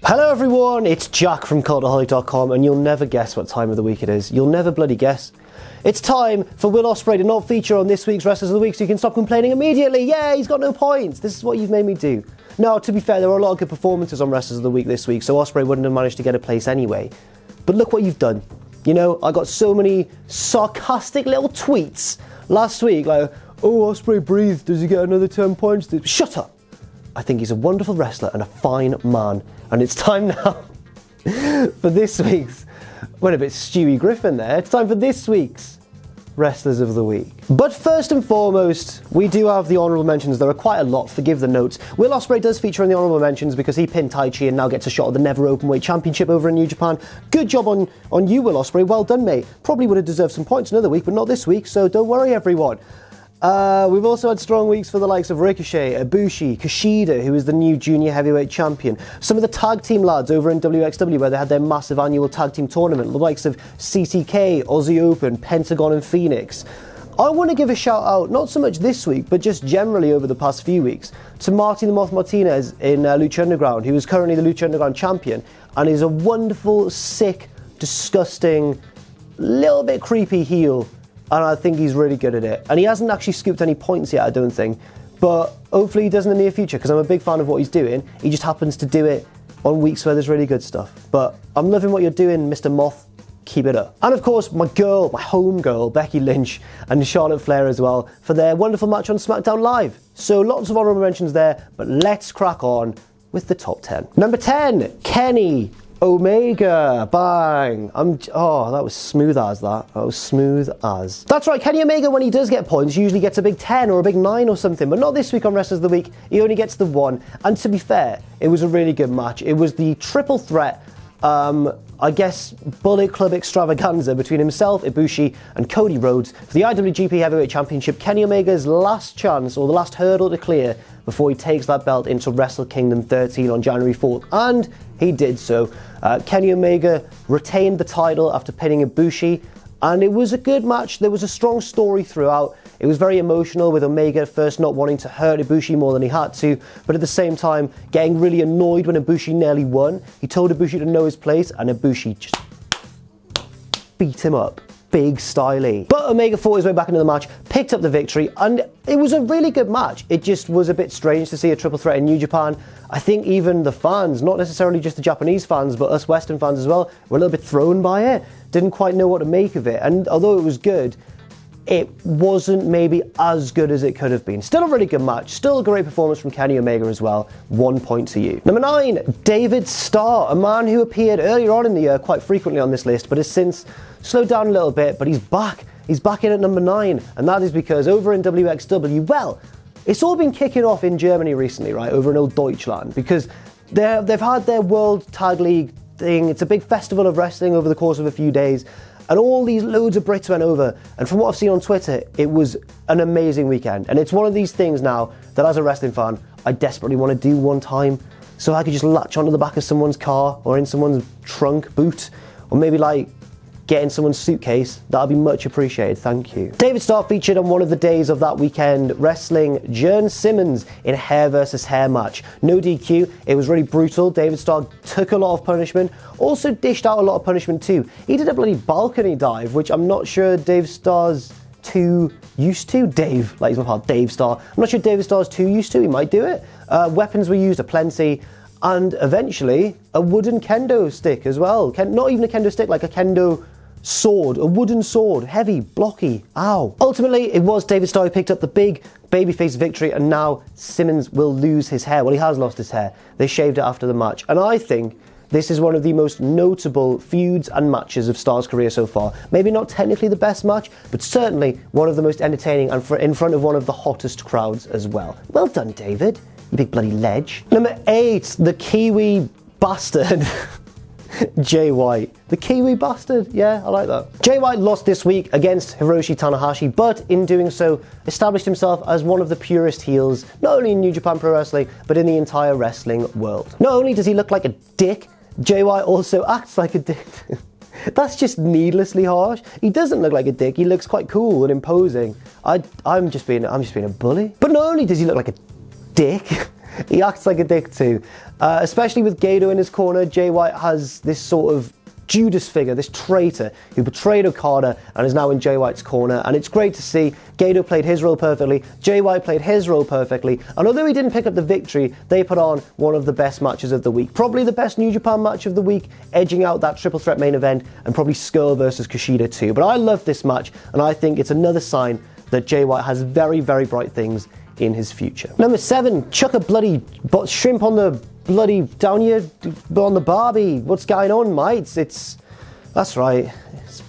Hello everyone, it's Jack from Cultaholic.com, and you'll never guess what time of the week it is. You'll never bloody guess. It's time for Will Ospreay to not feature on this week's Wrestlers of the Week so you can stop complaining immediately. Yeah, he's got no points. This is what you've made me do. Now, to be fair, there were a lot of good performances on Wrestlers of the Week this week, so Ospreay wouldn't have managed to get a place anyway. But look what you've done. You know, I got so many sarcastic little tweets last week, like, oh, Ospreay breathed, does he get another 10 points? Shut up. I think he's a wonderful wrestler and a fine man. And it's time now for this week's, went a bit Stewie Griffin there, it's time for this week's Wrestlers of the Week. But first and foremost, we do have the honourable mentions. There are quite a lot, forgive the notes. Will Ospreay does feature in the honourable mentions because he pinned Taichi and now gets a shot at the Never Openweight Championship over in New Japan. Good job on you, Will Ospreay, well done, mate. Probably would have deserved some points another week, but not this week, so don't worry, everyone. We've also had strong weeks for the likes of Ricochet, Ibushi, Kushida, who is the new junior heavyweight champion. Some of the tag team lads over in WXW, where they had their massive annual tag team tournament, the likes of CTK, Aussie Open, Pentagon and Phoenix. I want to give a shout out, not so much this week, but just generally over the past few weeks, to Marty the Moth Martinez in Lucha Underground, who is currently the Lucha Underground champion, and is a wonderful, sick, disgusting, little bit creepy heel. And I think he's really good at it. And he hasn't actually scooped any points yet, I don't think. But hopefully he does in the near future, because I'm a big fan of what he's doing. He just happens to do it on weeks where there's really good stuff. But I'm loving what you're doing, Mr. Moth. Keep it up. And of course, my girl, my home girl, Becky Lynch, and Charlotte Flair as well, for their wonderful match on SmackDown Live. So lots of honorable mentions there, but let's crack on with the top 10. Number 10, Kenny Omega, bang. Oh, that was smooth as that. That was smooth as. That's right, Kenny Omega, when he does get points, usually gets a big 10 or a big 9 or something, but not this week on Wrestlers of the Week. He only gets the 1. And to be fair, it was a really good match. It was the triple threat, I guess, Bullet Club extravaganza between himself, Ibushi, and Cody Rhodes for the IWGP Heavyweight Championship. Kenny Omega's last chance, or the last hurdle to clear before he takes that belt into Wrestle Kingdom 13 on January 4th. And he did so. Kenny Omega retained the title after pinning Ibushi, and it was a good match. There was a strong story throughout. It was very emotional, with Omega first not wanting to hurt Ibushi more than he had to, but at the same time getting really annoyed when Ibushi nearly won. He told Ibushi to know his place, and Ibushi just beat him up. Big styly. But Omega fought his way back into the match, picked up the victory, and it was a really good match. It just was a bit strange to see a triple threat in New Japan. I think even the fans, not necessarily just the Japanese fans, but us Western fans as well, were a little bit thrown by it. Didn't quite know what to make of it. And although it was good, it wasn't maybe as good as it could have been. Still a really good match. Still a great performance from Kenny Omega as well. 1 point to you. Number 9, David Starr, a man who appeared earlier on in the year quite frequently on this list, but has since slowed down a little bit, but he's back. He's back in at number 9, and that is because over in WXW, well, it's all been kicking off in Germany recently, right, over in old Deutschland, because they've had their World Tag League thing. It's a big festival of wrestling over the course of a few days, and all these loads of Brits went over, and from what I've seen on Twitter, it was an amazing weekend. And it's one of these things now that as a wrestling fan, I desperately want to do one time, so I could just latch onto the back of someone's car, or in someone's trunk, boot, or maybe like get in someone's suitcase. That'd be much appreciated, thank you. David Starr featured on one of the days of that weekend, wrestling Jern Simmons in hair versus hair match. No DQ, it was really brutal. David Starr took a lot of punishment, also dished out a lot of punishment too. He did a bloody balcony dive, which I'm not sure Dave Starr's too used to. Dave, like he's my pal, Dave Starr. I'm not sure David Starr's too used to, he might do it. Weapons were used aplenty, and eventually a wooden kendo stick as well. Not even a kendo stick, like a kendo sword, a wooden sword, heavy, blocky, ow. Ultimately, it was David Starr who picked up the big babyface victory, and now Simmons will lose his hair. Well, he has lost his hair. They shaved it after the match, and I think this is one of the most notable feuds and matches of Starr's career so far. Maybe not technically the best match, but certainly one of the most entertaining, and in front of one of the hottest crowds as well. Well done, David, you big bloody ledge. Number 8, the Kiwi bastard. Jay White. The Kiwi bastard, yeah, I like that. Jay White lost this week against Hiroshi Tanahashi, but in doing so, established himself as one of the purest heels, not only in New Japan Pro Wrestling, but in the entire wrestling world. Not only does he look like a dick, Jay White also acts like a dick. That's just needlessly harsh. He doesn't look like a dick, he looks quite cool and imposing. I'm just being a bully. But not only does he look like a dick, He acts like a dick too. Especially with Gato in his corner, Jay White has this sort of Judas figure, this traitor who betrayed Okada and is now in Jay White's corner, and it's great to see. Gato played his role perfectly, Jay White played his role perfectly, and although he didn't pick up the victory, they put on one of the best matches of the week. Probably the best New Japan match of the week, edging out that triple threat main event, and probably Skull versus Kushida too. But I love this match, and I think it's another sign that Jay White has very, very bright things in his future. Number 7, chuck a bloody shrimp on the bloody down here on the Barbie. What's going on, mates? That's right. It's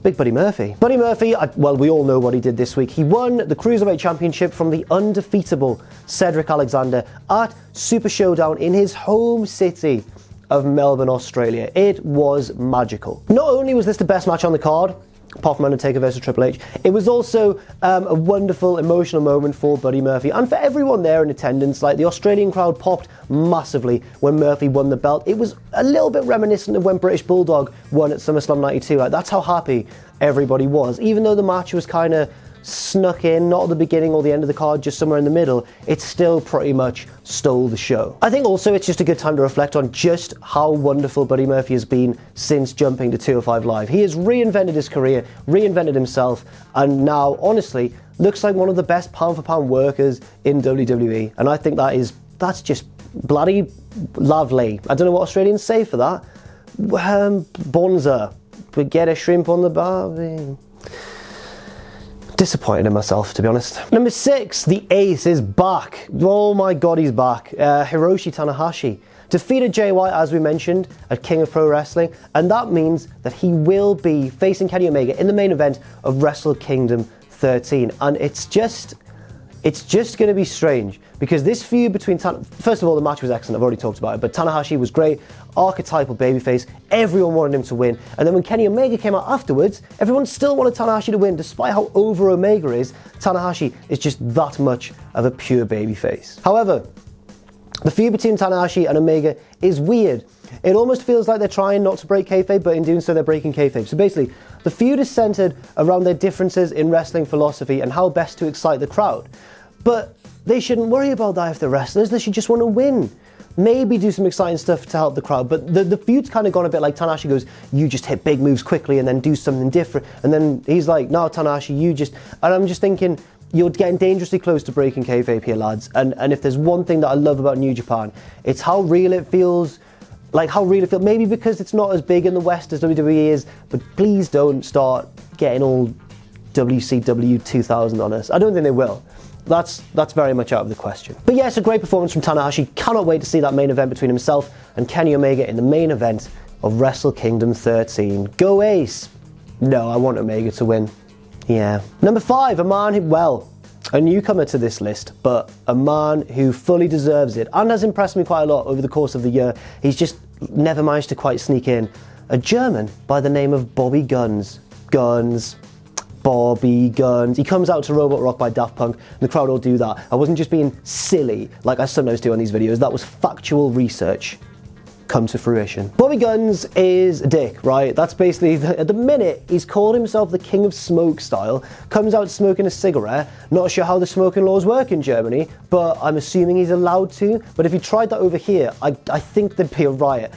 Big Buddy Murphy. Buddy Murphy, well, we all know what he did this week. He won the Cruiserweight Championship from the undefeatable Cedric Alexander at Super Showdown in his home city of Melbourne, Australia. It was magical. Not only was this the best match on the card, apart from Undertaker versus Triple H, it was also a wonderful, emotional moment for Buddy Murphy and for everyone there in attendance. Like, the Australian crowd popped massively when Murphy won the belt. It was a little bit reminiscent of when British Bulldog won at SummerSlam 92. Like, that's how happy everybody was. Even though the match was kind of snuck in, not at the beginning or the end of the card, just somewhere in the middle, it still pretty much stole the show. I think also it's just a good time to reflect on just how wonderful Buddy Murphy has been since jumping to 205 Live. He has reinvented his career, reinvented himself, and now, honestly, looks like one of the best pound-for-pound workers in WWE. And I think that's just bloody lovely. I don't know what Australians say for that. Bonza. We get a shrimp on the Barbie. Disappointed in myself, to be honest. Number 6, the Ace is back. Oh my god, he's back. Hiroshi Tanahashi defeated Jay White, as we mentioned, at King of Pro Wrestling, and that means that he will be facing Kenny Omega in the main event of Wrestle Kingdom 13. And it's just going to be strange, because this feud between first of all, the match was excellent, I've already talked about it, but Tanahashi was great, archetypal babyface, everyone wanted him to win, and then when Kenny Omega came out afterwards, everyone still wanted Tanahashi to win, despite how over Omega is. Tanahashi is just that much of a pure babyface. However, the feud between Tanahashi and Omega is weird. It almost feels like they're trying not to break kayfabe, but in doing so they're breaking kayfabe. So basically, the feud is centered around their differences in wrestling philosophy and how best to excite the crowd. But they shouldn't worry about that if they're wrestlers, they should just want to win. Maybe do some exciting stuff to help the crowd, but the feud's kind of gone a bit like Tanahashi goes, you just hit big moves quickly and then do something different. And then he's like, no, Tanahashi, you just... And I'm just thinking, you're getting dangerously close to breaking kayfabe here, lads. And if there's one thing that I love about New Japan, it's how real it feels. Like, how real it feels. Maybe because it's not as big in the West as WWE is, but please don't start getting all WCW 2000 on us. I don't think they will. That's very much out of the question. But yes, a great performance from Tanahashi. Cannot wait to see that main event between himself and Kenny Omega in the main event of Wrestle Kingdom 13. Go Ace! No, I want Omega to win. Yeah. Number 5, a man who, well, a newcomer to this list, but a man who fully deserves it and has impressed me quite a lot over the course of the year. He's just never managed to quite sneak in. A German by the name of Bobby Gunz. Bobby Gunz. He comes out to Robot Rock by Daft Punk, and the crowd all do that. I wasn't just being silly like I sometimes do on these videos. That was factual research come to fruition. Bobby Gunz is a dick, right? That's basically, at the minute, he's called himself the King of Smoke style, comes out smoking a cigarette. Not sure how the smoking laws work in Germany, but I'm assuming he's allowed to. But if he tried that over here, I think there'd be a riot.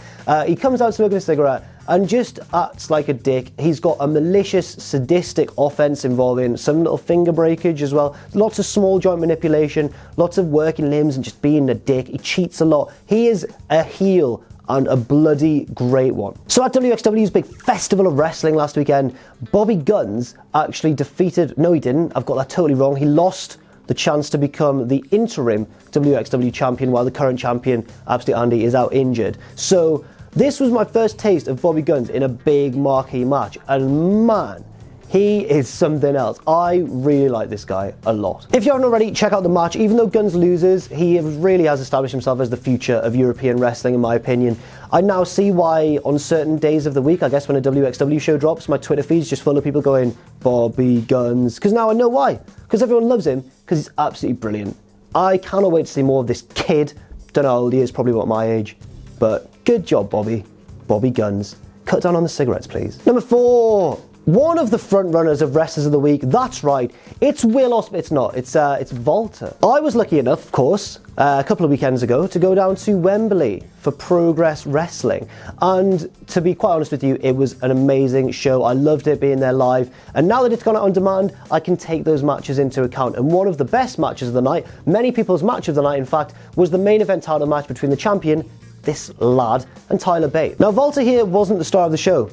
He comes out smoking a cigarette and just acts like a dick. He's got a malicious, sadistic offense involving some little finger breakage as well. Lots of small joint manipulation, lots of working limbs and just being a dick. He cheats a lot. He is a heel and a bloody great one. So at WXW's big festival of wrestling last weekend, Bobby Gunz actually defeated, no he didn't, I've got that totally wrong. He lost the chance to become the interim WXW champion while the current champion, Absolute Andy, is out injured. So this was my first taste of Bobby Gunz in a big marquee match, and man, he is something else. I really like this guy a lot. If you haven't already, check out the match. Even though Gunz loses, he really has established himself as the future of European wrestling, in my opinion. I now see why on certain days of the week, I guess when a WXW show drops, my Twitter feed's just full of people going, Bobby Gunz. Because now I know why. Because everyone loves him, because he's absolutely brilliant. I cannot wait to see more of this kid. Don't know how old he is, probably about my age. But good job, Bobby. Bobby Gunz. Cut down on the cigarettes, please. Number 4. One of the front runners of Wrestlers of the Week, that's right, it's it's not, it's Volta. I was lucky enough, of course, a couple of weekends ago to go down to Wembley for Progress Wrestling, and to be quite honest with you, it was an amazing show. I loved it being there live, and now that it's gone out on demand, I can take those matches into account. And one of the best matches of the night, many people's match of the night in fact, was the main event title match between the champion, this lad, and Tyler Bate. Now Volta here wasn't the star of the show,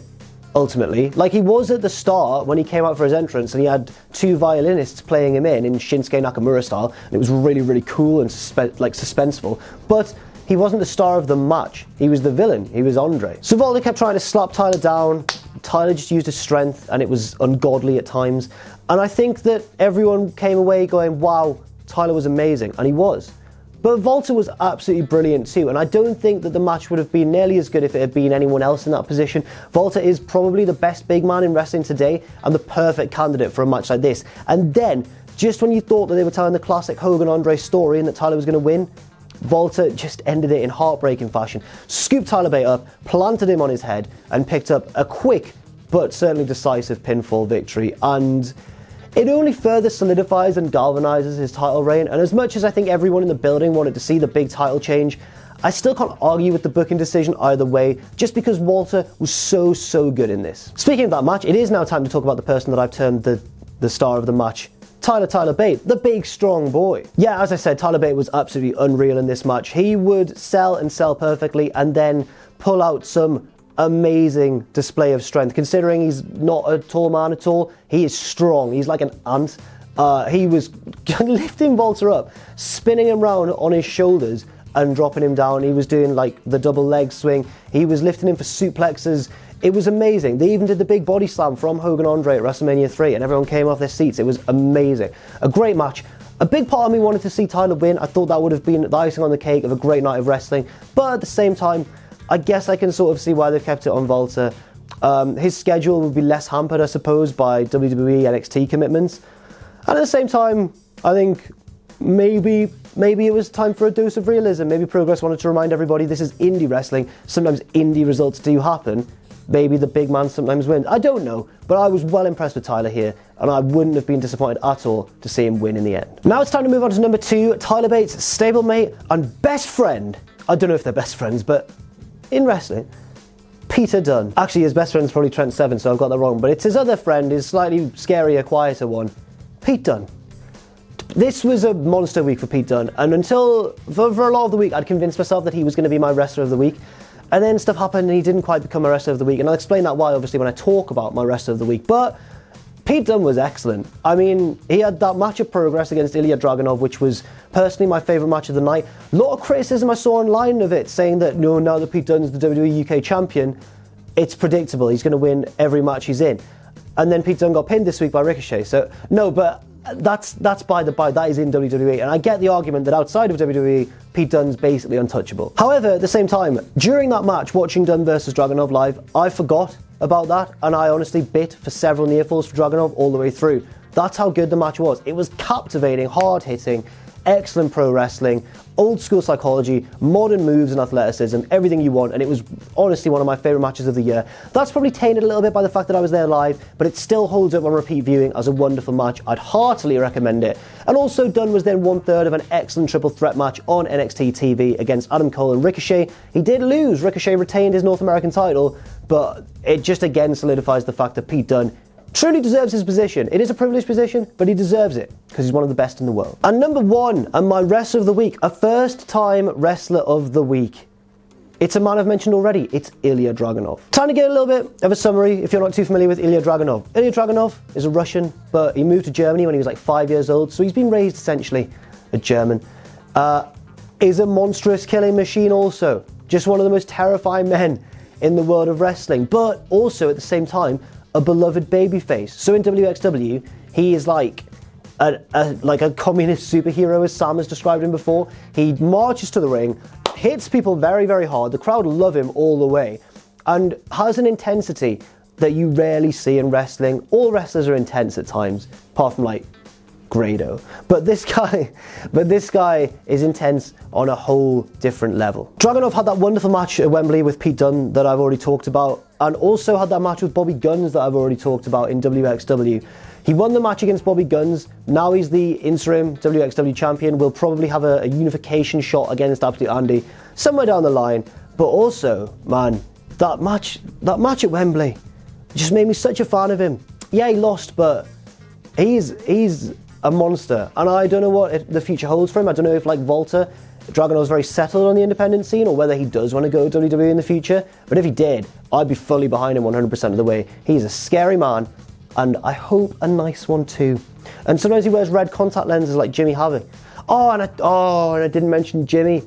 ultimately. Like, he was at the start when he came out for his entrance, and he had two violinists playing him in Shinsuke Nakamura style, and it was really, really cool and suspenseful, but he wasn't the star of the match. He was the villain. He was Andre. So Volta kept trying to slap Tyler down. Tyler just used his strength, and it was ungodly at times, and I think that everyone came away going, wow, Tyler was amazing, and he was. But Volta was absolutely brilliant too, and I don't think that the match would have been nearly as good if it had been anyone else in that position. Volta is probably the best big man in wrestling today, and the perfect candidate for a match like this. And then, just when you thought that they were telling the classic Hogan-Andre story and that Tyler was going to win, Volta just ended it in heartbreaking fashion. Scooped Tyler Bate up, planted him on his head, and picked up a quick but certainly decisive pinfall victory. And it only further solidifies and galvanizes his title reign, and as much as I think everyone in the building wanted to see the big title change, I still can't argue with the booking decision either way, just because Volta was so good in this. Speaking of that match, it is now time to talk about the person that I've termed the star of the match, Tyler Bate, the big strong boy. Yeah, as I said, Tyler Bate was absolutely unreal in this match. He would sell and sell perfectly, and then pull out some amazing display of strength. Considering he's not a tall man at all, he is strong. He's like an ant. He was lifting Volta up, spinning him round on his shoulders and dropping him down. He was doing like the double leg swing. He was lifting him for suplexes. It was amazing. They even did the big body slam from Hogan Andre at WrestleMania 3, and everyone came off their seats. It was amazing. A great match. A big part of me wanted to see Tyler win. I thought that would have been the icing on the cake of a great night of wrestling, but at the same time, I guess I can sort of see why they've kept it on Volta. His schedule would be less hampered, I suppose, by WWE NXT commitments. And at the same time, I think maybe it was time for a dose of realism. Maybe Progress wanted to remind everybody this is indie wrestling. Sometimes indie results do happen. Maybe the big man sometimes wins. I don't know, but I was well impressed with Tyler here, and I wouldn't have been disappointed at all to see him win in the end. Now it's time to move on to number 2, Tyler Bate's stablemate and best friend. I don't know if they're best friends, but in wrestling, Peter Dunn. Actually, his best friend's probably Trent Seven, so I've got that wrong, but it's his other friend, his slightly scarier, quieter one, Pete Dunne. This was a monster week for Pete Dunne, and for a lot of the week, I'd convinced myself that he was going to be my wrestler of the week, and then stuff happened and he didn't quite become my wrestler of the week, and I'll explain that why, obviously, when I talk about my wrestler of the week, but Pete Dunne was excellent. I mean, he had that match of Progress against Illya Dragonoff, which was personally my favourite match of the night. A lot of criticism I saw online of it, saying that no, now that Pete Dunne is the WWE UK champion, it's predictable. He's going to win every match he's in. And then Pete Dunne got pinned this week by Ricochet. So, no, but that's by the by. That is in WWE. And I get the argument that outside of WWE, Pete Dunne's basically untouchable. However, at the same time, during that match, watching Dunne versus Dragunov live, I forgot about that, and I honestly bit for several near falls for Dragunov all the way through. That's how good the match was. It was captivating, hard-hitting, excellent pro wrestling, old school psychology, modern moves and athleticism, everything you want, and it was honestly one of my favourite matches of the year. That's probably tainted a little bit by the fact that I was there live, but it still holds up on repeat viewing as a wonderful match. I'd heartily recommend it. And also, Dunn was then 1/3 of an excellent triple threat match on NXT TV against Adam Cole and Ricochet. He did lose. Ricochet retained his North American title, but it just again solidifies the fact that Pete Dunne truly deserves his position. It is a privileged position, but he deserves it because he's one of the best in the world. And number 1, and my wrestler of the week, a first-time wrestler of the week. It's a man I've mentioned already. It's Illya Dragonoff. Time to get a little bit of a summary if you're not too familiar with Illya Dragonoff. Illya Dragonoff is a Russian, but he moved to Germany when he was like 5 years old, so he's been raised essentially a German. Is a monstrous killing machine also. Just one of the most terrifying men in the world of wrestling, but also at the same time, a beloved babyface. So in WXW, he is like a communist superhero, as Sam has described him before. He marches to the ring, hits people very, very hard. The crowd love him all the way, and has an intensity that you rarely see in wrestling. All wrestlers are intense at times, apart from like grado. But this guy is intense on a whole different level. Dragonoff had that wonderful match at Wembley with Pete Dunn that I've already talked about, and also had that match with Bobby Gunz that I've already talked about in WXW. He won the match against Bobby Gunz. Now he's the interim WXW champion. We'll probably have a unification shot against Absolute Andy somewhere down the line. But also, man, that match at Wembley just made me such a fan of him. Yeah, he lost, but he's a monster, and I don't know what the future holds for him. I don't know if, like Volta, Dragonoff's very settled on the independent scene, or whether he does want to go to WWE in the future. But if he did, I'd be fully behind him 100% of the way. He's a scary man, and I hope a nice one too. And sometimes he wears red contact lenses like Jimmy Havoc. And I didn't mention Jimmy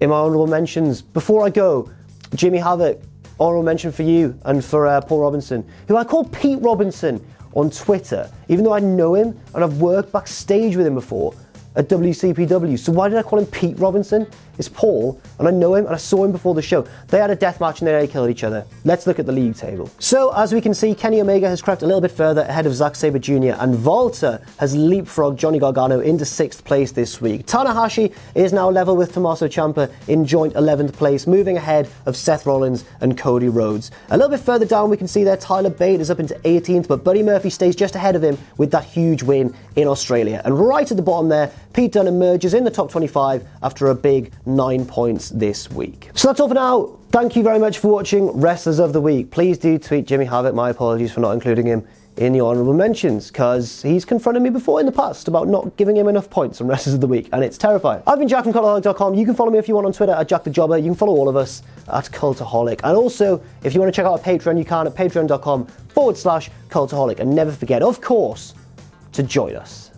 in my honourable mentions. Before I go, Jimmy Havoc, honourable mention for you and for Paul Robinson, who I call Pete Robinson on Twitter, even though I know him and I've worked backstage with him before at WCPW. So why did I call him Pete Robinson? It's Paul, and I know him, and I saw him before the show. They had a death match and they nearly killed each other. Let's look at the league table. So, as we can see, Kenny Omega has crept a little bit further ahead of Zack Sabre Jr., and Volta has leapfrogged Johnny Gargano into 6th place this week. Tanahashi is now level with Tommaso Ciampa in joint 11th place, moving ahead of Seth Rollins and Cody Rhodes. A little bit further down, we can see there Tyler Bate is up into 18th, but Buddy Murphy stays just ahead of him with that huge win in Australia. And right at the bottom there, Pete Dunne emerges in the top 25 after a big 9 points this week. So that's all for now. Thank you very much for watching Wrestlers of the Week. Please do tweet Jimmy Havoc. My apologies for not including him in the honourable mentions, because he's confronted me before in the past about not giving him enough points on Wrestlers of the Week, and it's terrifying. I've been Jack from Cultaholic.com. You can follow me if you want on Twitter at Jack the Jobber. You can follow all of us at Cultaholic. And also, if you want to check out our Patreon, you can at patreon.com/Cultaholic. And never forget, of course, to join us.